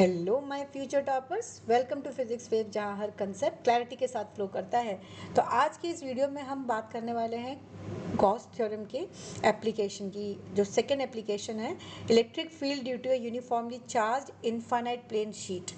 Hello my future toppers, welcome to physics wave, जहां हर concept clarity के साथ फ्लो करता है। तो आज की इस वीडियो में हम बात करने वाले हैं गॉस थ्योरम के एप्लीकेशन की। जो सेकेंड एप्लीकेशन है, electric field due to a uniformly charge infinite plane sheet.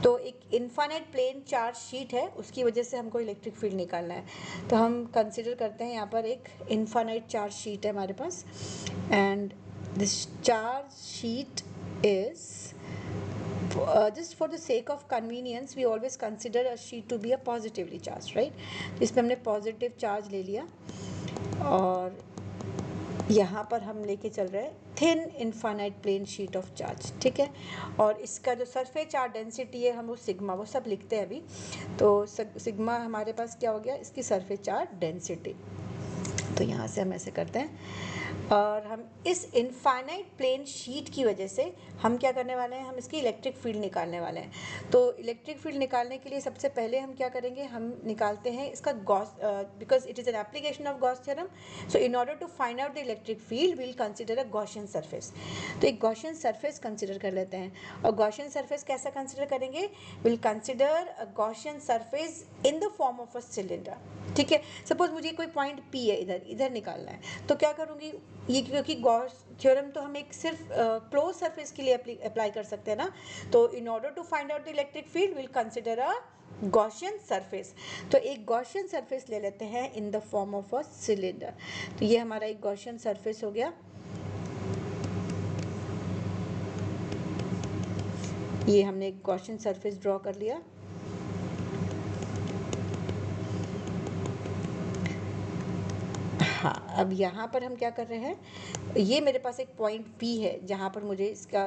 तो एक इनफाइनाइट प्लेन चार्ज शीट है, उसकी वजह से हमको इलेक्ट्रिक फील्ड निकालना है। तो हम कंसिडर करते हैं यहाँ पर एक इनफाइनाइट चार्ज शीट है हमारे पास, and this charge sheet is just for the sake of convenience we always consider a sheet to be a positively charged, right? तो इसमें हमने पॉजिटिव चार्ज ले लिया और यहाँ पर हम लेके चल रहे हैं thin infinite plane sheet of charge, ठीक है। और इसका जो सरफेस चार्ज डेंसिटी है, हम वो सिग्मा, वो सब लिखते हैं अभी। तो सिग्मा हमारे पास क्या हो गया, इसकी सरफेस चार्ज डेंसिटी। तो यहाँ से हम ऐसे करते हैं और हम इस इनफाइनाइट प्लेन शीट की वजह से हम क्या करने वाले हैं, हम इसकी इलेक्ट्रिक फील्ड निकालने वाले हैं। तो इलेक्ट्रिक फील्ड निकालने के लिए सबसे पहले हम क्या करेंगे, हम निकालते हैं इसका Gauss, because it is an application of Gauss theorem. So in order to find out the electric field we'll consider a Gaussian surface. तो एक गॉसियन सरफेस कंसिडर कर लेते हैं। और गॉसियन सरफेस कैसा कंसिडर करेंगे, will consider a Gaussian surface in the form of a cylinder, ठीक है। सपोज मुझे कोई पॉइंट पी है, इधर इधर निकालना है, तो क्या करूँगी, ये क्योंकि गॉस थ्योरम तो हम एक सिर्फ क्लोज सरफेस के लिए अप्लाई कर सकते हैं ना। तो in order to find out the electric field will consider a Gaussian surface. तो एक गॉसियन सरफेस ले लेते हैं in the form of a cylinder. तो ये हमारा एक गॉसियन सरफेस हो गया। ये हमने एक गॉसियन सरफेस ड्रॉ कर लिया। हाँ, अब यहाँ पर हम क्या कर रहे हैं, ये मेरे पास एक पॉइंट P है जहाँ पर मुझे इसका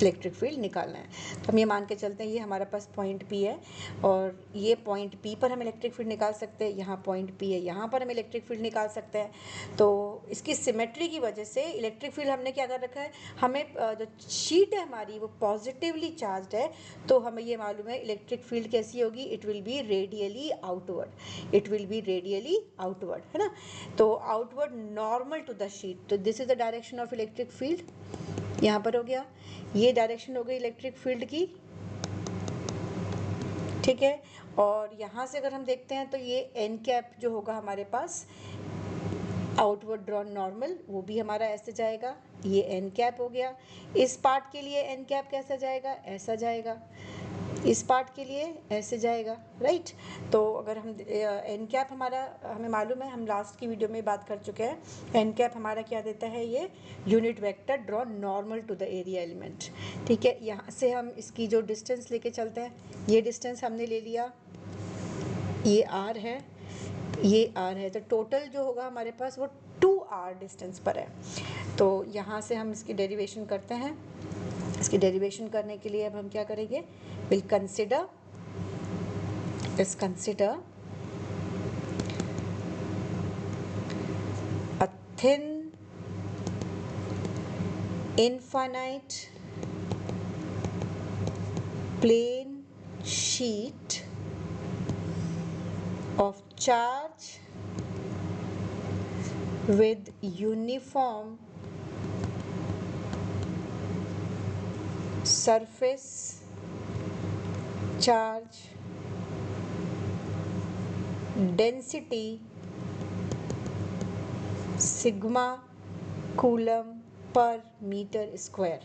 इलेक्ट्रिक फील्ड निकालना है। तो हम ये मान के चलते हैं, ये हमारे पास पॉइंट P है और ये पॉइंट P पर हम इलेक्ट्रिक फील्ड निकाल सकते हैं। यहाँ पॉइंट P है, यहाँ पर हम इलेक्ट्रिक फील्ड निकाल सकते हैं। तो इसकी सिमेट्री की वजह से इलेक्ट्रिक फील्ड हमने क्या कर रखा है, हमें जो शीट है हमारी वो पॉजिटिवली चार्ज है। तो हमें ये मालूम है इलेक्ट्रिक फील्ड कैसी होगी, it will be radially outward, it will be radially outward, है ना। तो outward normal to the sheet. तो this is the direction of electric field, यहाँ पर हो गया। ये डायरेक्शन हो गई इलेक्ट्रिक फील्ड की, ठीक है। और यहाँ से अगर हम देखते हैं तो ये एन कैप जो होगा हमारे पास, आउटवर्ड ड्रॉन नॉर्मल, वो भी हमारा ऐसे जाएगा। ये एन कैप हो गया। इस पार्ट के लिए एन कैप कैसा जाएगा, ऐसा जाएगा। इस पार्ट के लिए ऐसे जाएगा, राइट। तो अगर हम एन कैप हमारा, हमें मालूम है, हम लास्ट की वीडियो में बात कर चुके हैं, एन कैप हमारा क्या देता है, ये unit vector draw normal to the area element, ठीक है। यहाँ से हम इसकी जो डिस्टेंस लेके चलते हैं, ये डिस्टेंस हमने ले लिया, ये आर है, ये आर है। तो टोटल जो होगा हमारे पास वो 2r डिस्टेंस पर है। तो यहाँ से हम इसकी डेरिवेशन करते हैं। इसकी डेरिवेशन करने के लिए अब हम क्या करेंगे, will consider a thin infinite plane sheet of charge with uniform surface charge density sigma coulomb per metre square,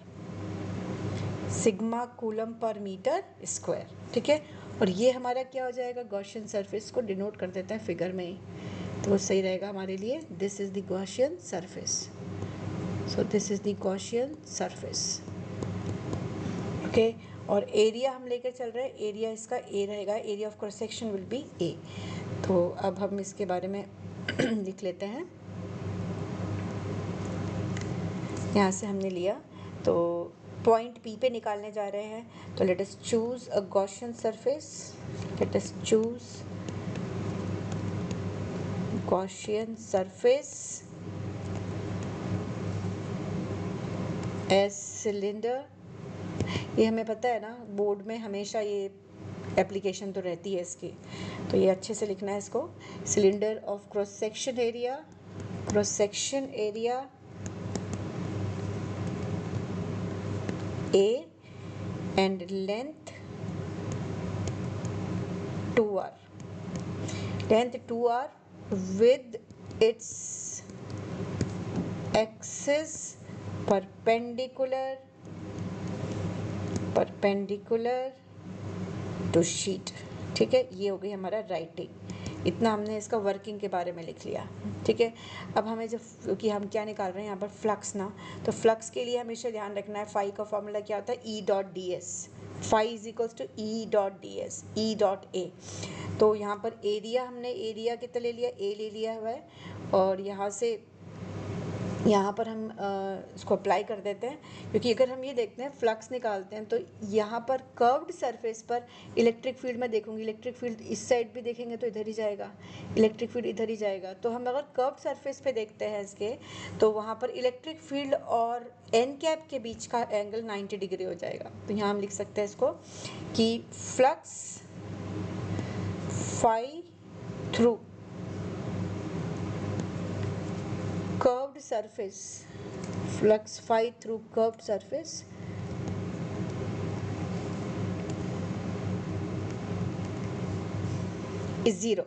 sigma coulomb per metre square, ठीक है। और ये हमारा क्या हो जाएगा, गॉसियन सरफेस को डिनोट कर देते हैं फिगर में ही, तो वो सही रहेगा हमारे लिए। This is the Gaussian surface, so this is the Gaussian surface, okay. और एरिया हम लेकर चल रहे हैं, एरिया इसका ए रहेगा, area of cross section will be A. तो अब हम इसके बारे में लिख लेते हैं। यहाँ से हमने लिया, तो पॉइंट P पे निकालने जा रहे हैं। तो let us choose a Gaussian surface, let us choose Gaussian surface as cylinder. ये हमें पता है ना, बोर्ड में हमेशा ये एप्लीकेशन तो रहती है इसकी, तो ये अच्छे से लिखना है इसको। Cylinder of cross section area, cross section area A and length 2r. Length 2r with its axis perpendicular to sheet. ठीक है, ये हो गई हमारा राइटिंग. इतना हमने इसका वर्किंग के बारे में लिख लिया. ठीक है, अब हमें जब कि हम क्या निकाल रहे हैं यहाँ पर फ्लक्स ना, तो फ्लक्स के लिए हमेशा ध्यान रखना है फाई का फॉर्मूला क्या होता है, E dot d S. Phi is equals to E dot d S, E dot A. तो यहाँ पर एरिया हमने एरिया कितना ले लिया, ए ले लिया हुआ है, और यहाँ से यहाँ पर हम इसको अप्लाई कर देते हैं, क्योंकि अगर हम ये देखते हैं फ्लक्स निकालते हैं तो यहाँ पर कर्व्ड सरफेस पर इलेक्ट्रिक फील्ड में देखूंगी, इलेक्ट्रिक फील्ड इस साइड भी देखेंगे तो इधर ही जाएगा, इलेक्ट्रिक फील्ड इधर ही जाएगा. तो हम अगर कर्व्ड सरफेस पे देखते हैं इसके, तो वहाँ पर इलेक्ट्रिक फील्ड और एन कैप के बीच का एंगल 90 डिग्री हो जाएगा. तो यहाँ हम लिख सकते हैं इसको कि flux phi through curved surface, flux phi through curved surface is 0.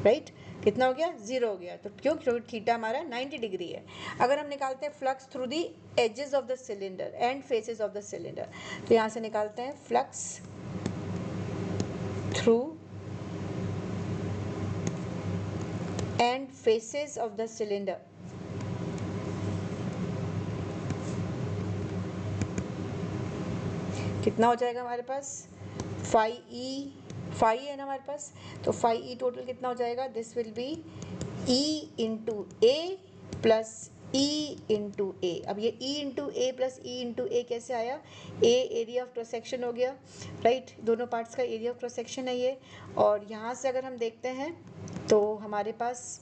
Right, कितना हो गया, 0 हो गया. तो क्यों, क्योंकि थीटा हमारा 90 डिग्री है. अगर हम निकालते हैं flux through the edges of the cylinder and faces of the cylinder, तो यहाँ से निकालते हैं flux through end faces of the cylinder. कितना हो जाएगा हमारे पास, फाई ई, फाई है ना हमारे पास, तो फाई ई टोटल कितना हो जाएगा, this will be E into A plus E into A. अब ये E into A plus E into A कैसे आया, A area of cross section हो गया. राइट, दोनों पार्ट्स का एरिया ऑफ क्रॉस सेक्शन है ये. और यहाँ से अगर हम देखते हैं तो हमारे पास,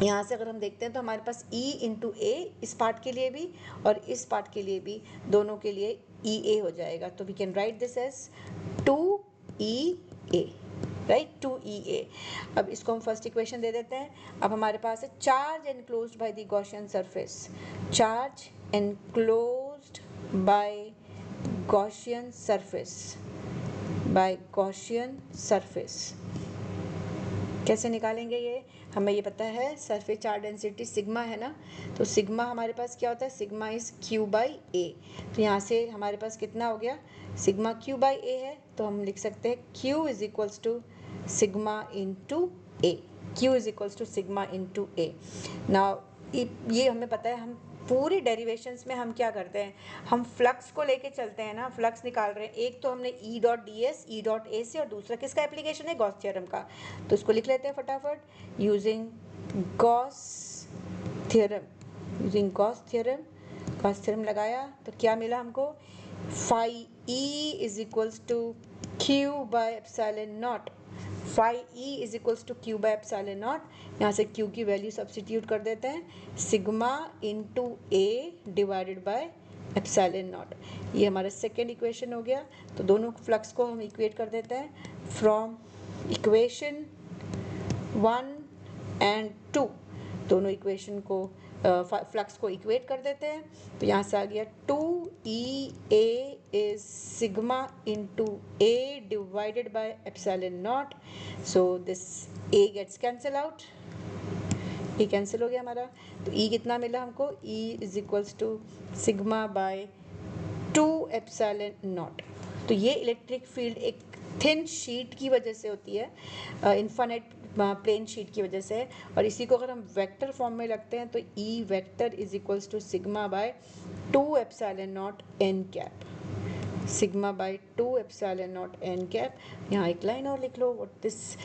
यहाँ से अगर हम देखते हैं तो हमारे पास ई इंटू ए इस पार्ट के लिए भी और इस पार्ट के लिए भी, दोनों के लिए ई ए हो जाएगा. तो we can write this as 2E A, right, 2EA. अब इसको हम फर्स्ट इक्वेशन दे देते हैं. अब हमारे पास है charge enclosed by the Gaussian surface, charge enclosed by Gaussian surface, by Gaussian surface. कैसे निकालेंगे ये, हमें ये पता है सरफेस चार्ज डेंसिटी सिग्मा है ना, तो सिग्मा हमारे पास क्या होता है, सिग्मा इज क्यू बाई ए. तो यहाँ से हमारे पास कितना हो गया, सिग्मा क्यू बाई ए है, तो हम लिख सकते हैं Q is equals to sigma into A. Q is equals to sigma into A. Now ये हमें पता है, हम पूरी डेरिवेशंस में हम क्या करते हैं, हम फ्लक्स को लेके चलते हैं ना, फ्लक्स निकाल रहे हैं. एक तो हमने ई dot d S, E dot ए से, और दूसरा किसका एप्लीकेशन है, गॉस थ्योरम का. तो इसको लिख लेते हैं फटाफट, using Gauss theorem. Using Gauss theorem, Gauss theorem लगाया तो क्या मिला हमको, phi E is equals to Q by epsilon naught. Phi E is equals to Q by epsilon naught. यहाँ से क्यू की वैल्यू सब्स्टिट्यूट कर देते हैं, sigma into A divided by epsilon naught. ये हमारा सेकेंड इक्वेशन हो गया. तो दोनों फ्लक्स को हम इक्वेट कर देते हैं फ्रॉम इक्वेशन 1 एंड 2. दोनों इक्वेशन को फ्लक्स को इक्वेट कर देते हैं. तो यहाँ से आ गया 2EA is sigma into A divided by epsilon naught. So this A gets cancel out, A कैंसिल हो गया हमारा. तो ई कितना मिला हमको, E is equals to sigma by 2 epsilon naught. तो ये इलेक्ट्रिक फील्ड एक थिन शीट की वजह से होती है, इन्फिनिट प्लेन शीट की वजह से. और इसी को अगर हम वेक्टर फॉर्म में लगते हैं तो E vector is equals to sigma by 2 epsilon naught n cap, sigma by 2 epsilon naught n cap. यहाँ एक लाइन और लिख लो, व्हाट दिस,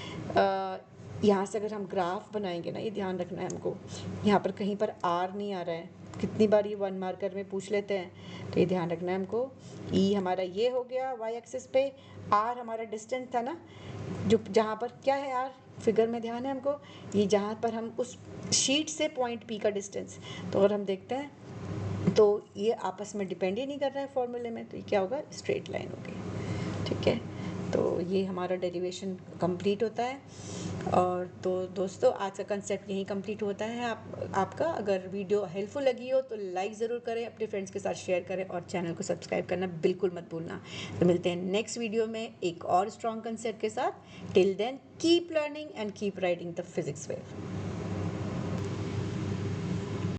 यहाँ से अगर हम ग्राफ बनाएंगे ना, ये ध्यान रखना है हमको, यहाँ पर कहीं पर आर नहीं आ रहा है. कितनी बार ये 1 मार्कर में पूछ लेते हैं, तो ये ध्यान रखना है हमको. ई हमारा ये हो गया वाई एक्सिस पे, आर हमारा डिस्टेंस था ना, जो जहाँ पर क्या है आर, फिगर में ध्यान है हमको, ये जहाँ पर हम उस शीट से पॉइंट पी का डिस्टेंस. तो अगर हम देखते हैं तो ये आपस में डिपेंड ही नहीं कर रहा है फॉर्मूले में, तो ये क्या होगा, स्ट्रेट लाइन होगी. ठीक है, तो ये हमारा डेरिवेशन कंप्लीट होता है। और तो दोस्तों आज का कंसेप्ट यहीं कंप्लीट होता है। आपका अगर वीडियो हेल्पफुल लगी हो तो लाइक ज़रूर करें, अपने फ्रेंड्स के साथ शेयर करें और चैनल को सब्सक्राइब करना बिल्कुल मत भूलना। तो मिलते हैं नेक्स्ट वीडियो में एक और स्ट्रॉन्ग कंसेप्ट के साथ। Till then keep learning and keep riding the physics wave.